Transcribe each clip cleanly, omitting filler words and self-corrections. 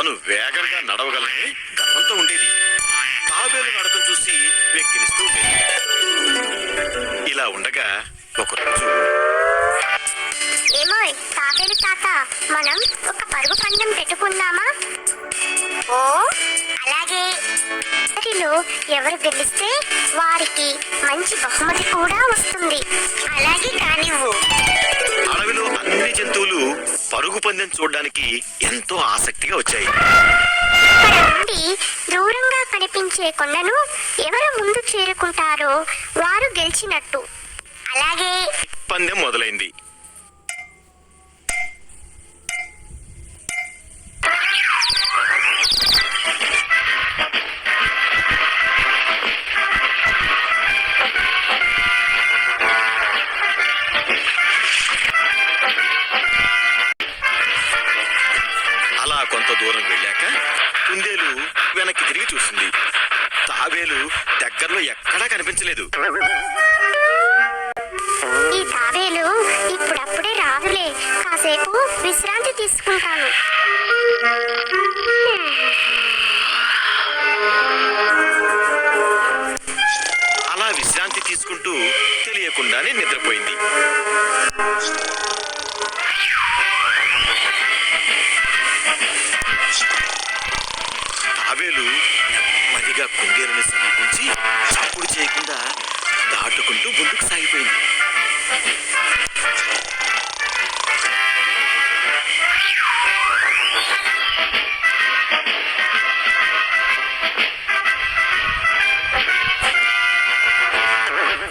తను వేగంగా నడవగలని గర్వంతో ఉండేది. తాబేలు నడకం చూసి వెక్కిరిస్తూ ఉండేది. ఇలా ఉండగా ఒకరోజు, ఏమోయ్ తాతేలు తాత, మనం ఒక పరుగు పందెం పెట్టుకుందామా? ఓ అలాగే. వారిలో ఎవరు గెలిస్తే వారికి మంచి బహుమతి కూడా వస్తుంది. అలాగే కానివ్వు. అడవిలో అన్ని జంతువులు పరుగు పందెం చూడడానికి ఎంతో ఆసక్తిగా వచ్చాయి. అక్కడ నుండి దూరంగా కనిపించే కొండను ఎవరు ముందు చేరుకుంటారో వారు గెలిచినట్టు. అలాగే పందెం మొదలైంది. అలా కొంత దూరం వెళ్ళాక కుందేలు వెనక్కి తిరిగి చూసింది. తాబేలు దగ్గరలో ఎక్కడా కనిపించలేదు. ఈ తాబేలు ఇప్పుడప్పుడే రాదులే, కాసేపు విశ్రాంతి తీసుకుంటాను. అలా విశ్రాంతి తీసుకుంటూ తెలియకుండానే నిద్రపోయింది. తాబేలు నెమ్మదిగా కుందేలుని సమీపించి చప్పుడు చేయకుండా దాటుకుంటూ ముందుకు సాగిపోయింది.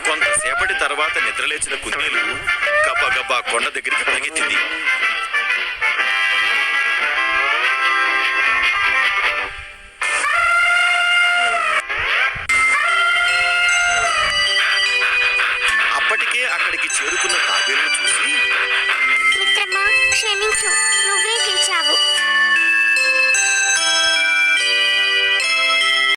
కొంతసేపటి తర్వాత నిద్రలేచిన కుందేలు గబగబా కొండ దగ్గరికి పరిగెత్తింది. అప్పటికే అక్కడికి చేరుకున్న తాబేలును చూసి, మిత్రమా క్షమించు, నువ్వే గెలిచావు.